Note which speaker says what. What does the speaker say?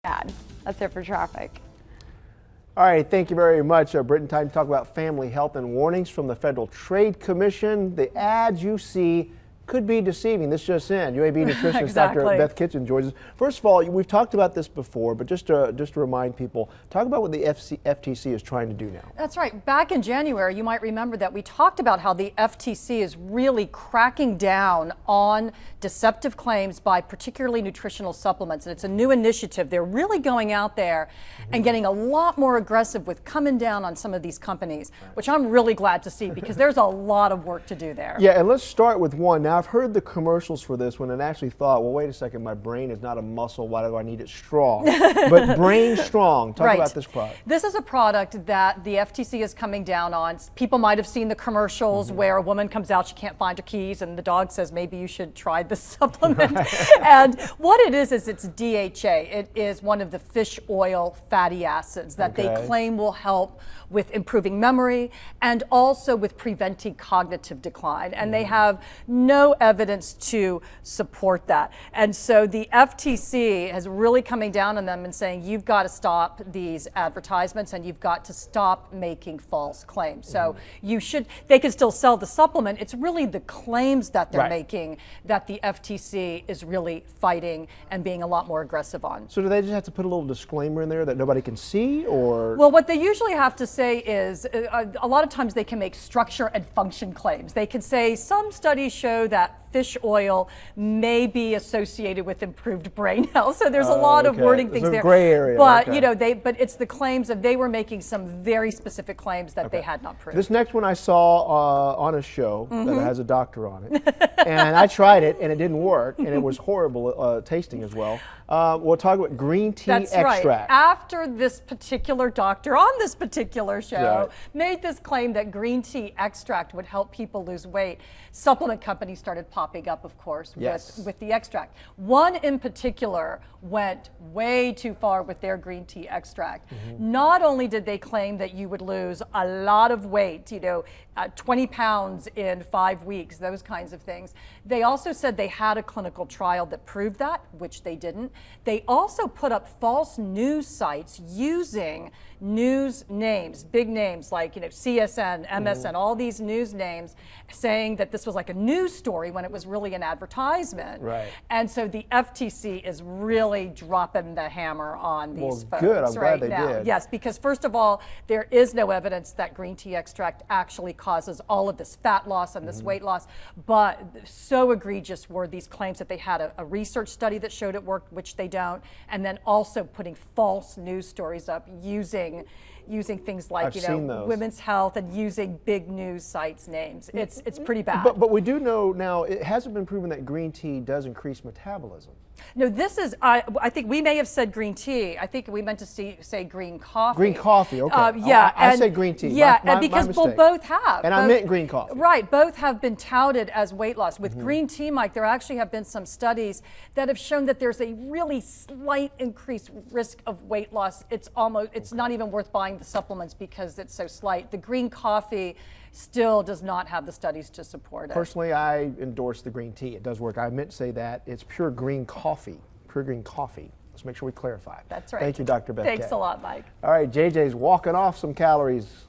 Speaker 1: Bad. That's it for traffic.
Speaker 2: All right, thank you very much, Britton. Time to talk about family health and warnings from the Federal Trade Commission. The ads you see could be deceiving. This just in. UAB nutritionist
Speaker 1: Exactly.
Speaker 2: Dr. Beth Kitchin joins us. First of all, we've talked about this before, but just to remind people, talk about what the FTC is trying to do now.
Speaker 3: That's right. Back in January, you might remember that we talked about how the FTC is really cracking down on deceptive claims by particularly nutritional supplements. And it's a new initiative. They're really going out there and getting a lot more aggressive with coming down on some of these companies, which I'm really glad to see because there's a lot of work to do there.
Speaker 2: Yeah, and let's start with one. Now, I've heard the commercials for this one and actually thought, well, wait a second, my brain is not a muscle. Why do I need it strong? But Brain Strong, talk about this product.
Speaker 3: This is a product that the FTC is coming down on. People might have seen the commercials where a woman comes out, she can't find her keys, and the dog says, maybe you should try this supplement. And what it is it's DHA. It is one of the fish oil fatty acids that they claim will help with improving memory and also with preventing cognitive decline. And they have no evidence to support that. And so the FTC is really coming down on them and saying, you've got to stop these advertisements and you've got to stop making false claims. So they can still sell the supplement. It's really the claims that they're making that the FTC is really fighting and being a lot more aggressive on.
Speaker 2: So do they just have to put a little disclaimer in there that nobody can see, or?
Speaker 3: Well, what they usually have to say is a lot of times they can make structure and function claims. They can say some studies show that fish oil may be associated with improved brain health. So there's a lot of wording things there.
Speaker 2: Gray area.
Speaker 3: But but it's the claims that they were making some very specific claims that they had not proved.
Speaker 2: This next one I saw on a show that has a doctor on it, and I tried it and it didn't work, and it was horrible tasting as well. We'll talk about green tea extract.
Speaker 3: Right. After this particular doctor on this particular show made this claim that green tea extract would help people lose weight, supplement companies started popping up, of course, with the extract. One in particular went way too far with their green tea extract. Not only did they claim that you would lose a lot of weight, 20 pounds in 5 weeks, those kinds of things. They also said they had a clinical trial that proved that, which they didn't. They also put up false news sites using news names, big names like CSN, MSN, all these news names, saying that this was like a news story when it was really an advertisement. And so the FTC is really dropping the hammer on these folks.
Speaker 2: Good, I'm glad they did.
Speaker 3: Yes, because first of all, there is no evidence that green tea extract actually causes all of this fat loss and this weight loss, but so egregious were these claims that they had a research study that showed it worked, which they don't, and then also putting false news stories up using things like Women's Health and using big news sites' names. It's pretty bad.
Speaker 2: But we do know now it hasn't been proven that green tea does increase metabolism.
Speaker 3: No, this is, I think we may have said green tea. I think we meant to say green coffee.
Speaker 2: Green coffee, okay.
Speaker 3: Yeah.
Speaker 2: I said green tea.
Speaker 3: Yeah,
Speaker 2: my
Speaker 3: because
Speaker 2: mistake.
Speaker 3: both have.
Speaker 2: And I meant green coffee.
Speaker 3: Right, both have been touted as weight loss. With green tea, Mike, there actually have been some studies that have shown that there's a really slight increased risk of weight loss. It's not even worth buying the supplements because it's so slight. The green coffee still does not have the studies to support it.
Speaker 2: Personally, I endorse the green tea. It does work. I meant to say that. It's pure green coffee. Pure green coffee. Let's make sure we clarify.
Speaker 3: That's right.
Speaker 2: Thank you, Dr. Beth Kitchin.
Speaker 3: Thanks a lot, Mike.
Speaker 2: All right, JJ's walking off some calories.